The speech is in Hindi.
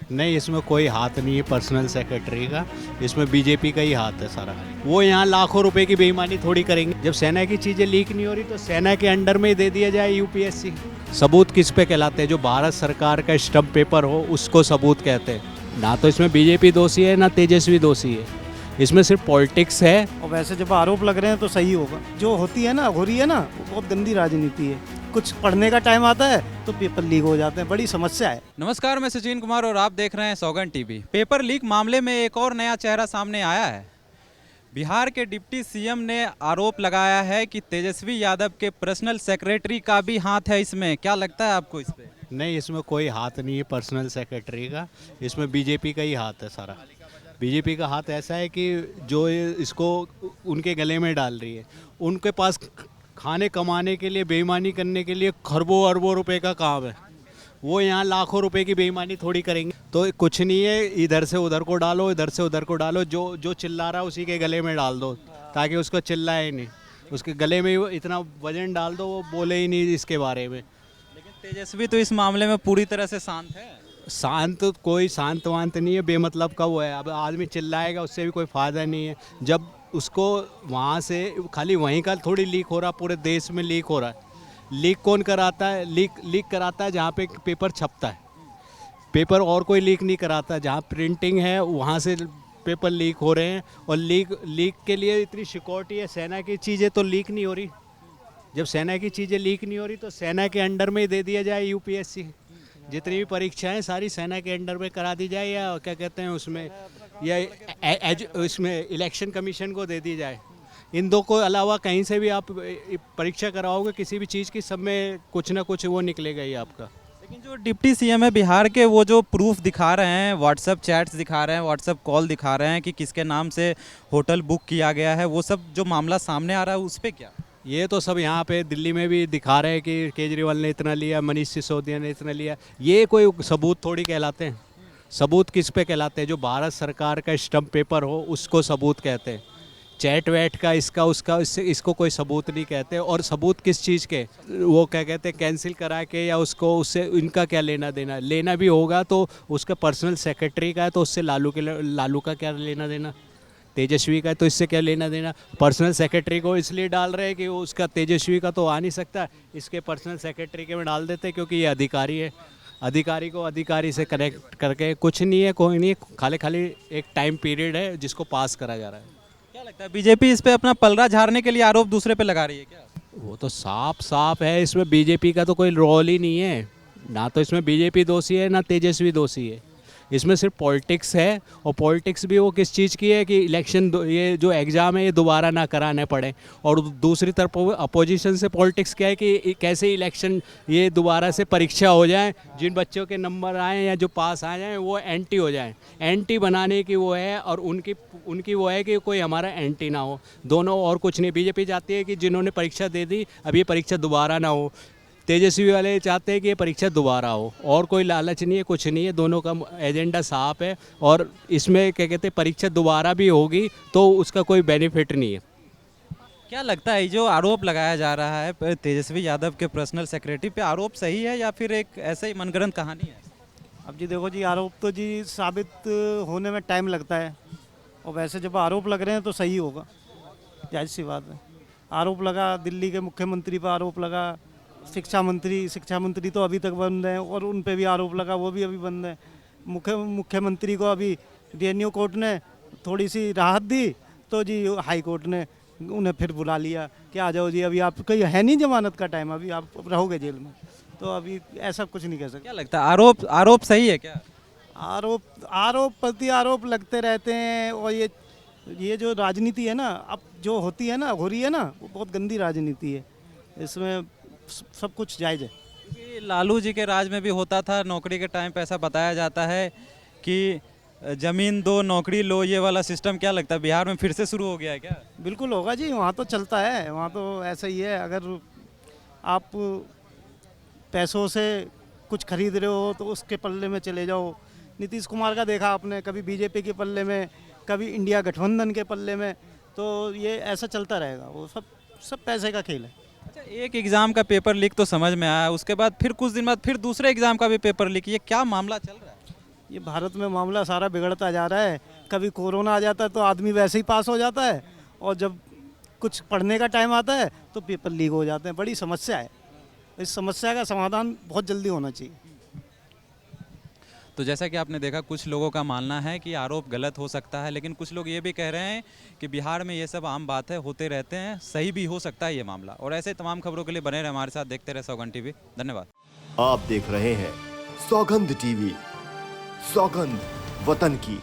नहीं, इसमें कोई हाथ नहीं है पर्सनल सेक्रेटरी का। इसमें बीजेपी का ही हाथ है सारा। वो यहाँ लाखों रुपए की बेईमानी थोड़ी करेंगे। जब सेना की चीज़ें लीक नहीं हो रही तो सेना के अंडर में ही दे दिया जाए यूपीएससी। सबूत किस पे कहलाते हैं? जो भारत सरकार का स्टम्प पेपर हो उसको सबूत कहते हैं। ना तो इसमें बीजेपी दोषी है ना तेजस्वी दोषी है, इसमें सिर्फ पॉलिटिक्स है। और वैसे जब आरोप लग रहे हैं तो सही होगा। जो होती है ना, हो रही है ना, वो बहुत गंदी राजनीति है। कुछ पढ़ने का टाइम आता है तो पेपर लीक हो जाते हैं, बड़ी समस्या है। नमस्कार, मैं सचिन कुमार और आप देख रहे हैं सौगन टीवी। पेपर लीक मामले में एक और नया चेहरा सामने आया है। बिहार के डिप्टी सीएम ने आरोप लगाया है कि तेजस्वी यादव के पर्सनल सेक्रेटरी का भी हाथ है इसमें। क्या लगता है आपको इस पे? नहीं, इसमें कोई हाथ नहीं है पर्सनल सेक्रेटरी का। इसमें बीजेपी का ही हाथ है सारा। बीजेपी का हाथ ऐसा है कि जो इसको उनके गले में डाल रही है। उनके पास खाने कमाने के लिए, बेईमानी करने के लिए खरबों अरबों रुपए का काम है। वो यहाँ लाखों रुपए की बेईमानी थोड़ी करेंगे। तो कुछ नहीं है, इधर से उधर को डालो, इधर से उधर को डालो। जो जो चिल्ला रहा है उसी के गले में डाल दो ताकि उसको चिल्लाए ही नहीं। उसके गले में इतना वजन डाल दो वो बोले ही नहीं इसके बारे में। लेकिन तेजस्वी तो इस मामले में पूरी तरह से शांत है। शांत कोई शांत वांत नहीं है, बेमतलब का वो है। अब आदमी चिल्लाएगा उससे भी कोई फ़ायदा नहीं है। जब उसको वहाँ से खाली वहीं का थोड़ी लीक हो रहा, पूरे देश में लीक हो रहा है। लीक कौन कराता है? लीक कराता है जहाँ पे पेपर छपता है। पेपर और कोई लीक नहीं कराता। जहाँ प्रिंटिंग है वहाँ से पेपर लीक हो रहे हैं। और लीक के लिए इतनी सिक्योरिटी है। सेना की चीज़ें तो लीक नहीं हो रही। जब सेना की चीज़ें लीक नहीं हो रही तो सेना के अंडर में ही दे दिया जाए यूपीएससी। जितनी भी परीक्षाएं सारी सेना के अंडर में करा दी जाए, या क्या कहते हैं उसमें, या इसमें इलेक्शन कमीशन को दे दी जाए। इन दो को अलावा कहीं से भी आप परीक्षा कराओगे किसी भी चीज़ की, सब में कुछ ना कुछ वो निकलेगा ही आपका। लेकिन जो डिप्टी सीएम है बिहार के, वो जो प्रूफ दिखा रहे हैं, व्हाट्सएप चैट्स दिखा रहे हैं, व्हाट्सएप कॉल दिखा रहे हैं कि किसके नाम से होटल बुक किया गया है, वो सब जो मामला सामने आ रहा है उस पर क्या? ये तो सब यहाँ पे दिल्ली में भी दिखा रहे हैं कि केजरीवाल ने इतना लिया, मनीष सिसोदिया ने इतना लिया। ये कोई सबूत थोड़ी कहलाते हैं। सबूत किस पे कहलाते हैं? जो भारत सरकार का स्टम्प पेपर हो उसको सबूत कहते हैं। चैट वैट का, इसका उसका, इसको कोई सबूत नहीं कहते। और सबूत किस चीज़ के? वो क्या कहते हैं, कैंसिल करा के, या उसको उससे इनका क्या लेना देना? लेना भी होगा तो उसका पर्सनल सेक्रेटरी का है तो उससे लालू का क्या लेना देना? तेजस्वी का है तो इससे क्या लेना देना? पर्सनल सेक्रेटरी को इसलिए डाल रहे हैं कि वो उसका तेजस्वी का तो आ नहीं सकता, इसके पर्सनल सेक्रेटरी के में डाल देते क्योंकि ये अधिकारी है। अधिकारी को अधिकारी से कनेक्ट करके कुछ नहीं है, कोई नहीं है। खाली खाली एक टाइम पीरियड है जिसको पास करा जा रहा है। क्या लगता है बीजेपी इस पे अपना पलड़ा झाड़ने के लिए आरोप दूसरे पे लगा रही है क्या? वो तो साफ साफ है, इसमें बीजेपी का तो कोई रोल ही नहीं है। ना तो इसमें बीजेपी दोषी है ना तेजस्वी दोषी है। इसमें सिर्फ पॉलिटिक्स है। और पॉलिटिक्स भी वो किस चीज़ की है कि इलेक्शन, ये जो एग्ज़ाम है ये दोबारा ना कराने पड़े। और दूसरी तरफ अपोजिशन से पॉलिटिक्स क्या है कि कैसे इलेक्शन ये दोबारा से परीक्षा हो जाए, जिन बच्चों के नंबर आए या जो पास आ जाएँ वो एंटी हो जाएँ। एंटी बनाने की वो है, और उनकी वो है कि कोई हमारा एंटी ना हो। दोनों, और कुछ नहीं। बीजेपी चाहती है कि जिन्होंने परीक्षा दे दी अब ये परीक्षा दोबारा ना हो। तेजस्वी वाले चाहते हैं कि ये परीक्षा दोबारा हो। और कोई लालच नहीं है, कुछ नहीं है। दोनों का एजेंडा साफ है। और इसमें क्या कहते हैं, परीक्षा दोबारा भी होगी तो उसका कोई बेनिफिट नहीं है। क्या लगता है ये जो आरोप लगाया जा रहा है तेजस्वी यादव के पर्सनल सेक्रेटरी पे, आरोप सही है या फिर एक ऐसे ही मनगढ़ंत कहानी है? अब जी देखो जी, आरोप तो जी साबित होने में टाइम लगता है। और वैसे जब आरोप लग रहे हैं तो सही होगा, जाहिर सी बात है। आरोप लगा, दिल्ली के मुख्यमंत्री पर आरोप लगा, शिक्षा मंत्री तो अभी तक बंद हैं, और उन पे भी आरोप लगा, वो भी अभी बंद है। मुख्यमंत्री को अभी डीएनयू कोर्ट ने थोड़ी सी राहत दी तो जी हाई कोर्ट ने उन्हें फिर बुला लिया कि आ जाओ जी, अभी आप कहीं है नहीं जमानत का टाइम, अभी आप रहोगे जेल में। तो अभी ऐसा कुछ नहीं कह सकते। क्या लगता है आरोप सही है क्या? आरोप प्रति आरोप लगते रहते हैं। और ये जो राजनीति है ना, अब जो होती है ना, हो रही है ना, वो बहुत गंदी राजनीति है। इसमें सब कुछ जायज़ है। क्योंकि लालू जी के राज में भी होता था, नौकरी के टाइम पे ऐसा बताया जाता है कि जमीन दो नौकरी लो, ये वाला सिस्टम। क्या लगता है बिहार में फिर से शुरू हो गया है क्या? बिल्कुल होगा जी, वहाँ तो चलता है, वहाँ तो ऐसा ही है। अगर आप पैसों से कुछ खरीद रहे हो तो उसके पल्ले में चले जाओ। नीतीश कुमार का देखा आपने, कभी बीजेपी के पल्ले में, कभी इंडिया गठबंधन के पल्ले में। तो ये ऐसा चलता रहेगा, वो सब पैसे का खेल है। अच्छा, एक एग्ज़ाम का पेपर लीक तो समझ में आया, उसके बाद फिर कुछ दिन बाद फिर दूसरे एग्ज़ाम का भी पेपर लीक, ये क्या मामला चल रहा है? ये भारत में मामला सारा बिगड़ता जा रहा है। कभी कोरोना आ जाता है तो आदमी वैसे ही पास हो जाता है, और जब कुछ पढ़ने का टाइम आता है तो पेपर लीक हो जाते हैं। बड़ी समस्या है, इस समस्या का समाधान बहुत जल्दी होना चाहिए। तो जैसा कि आपने देखा, कुछ लोगों का मानना है कि आरोप गलत हो सकता है, लेकिन कुछ लोग ये भी कह रहे हैं कि बिहार में ये सब आम बात है, होते रहते हैं, सही भी हो सकता है ये मामला। और ऐसे तमाम खबरों के लिए बने रहे हमारे साथ, देखते रहे सौगंध टीवी। धन्यवाद। आप देख रहे हैं सौगंध टीवी, सौगंध वतन की।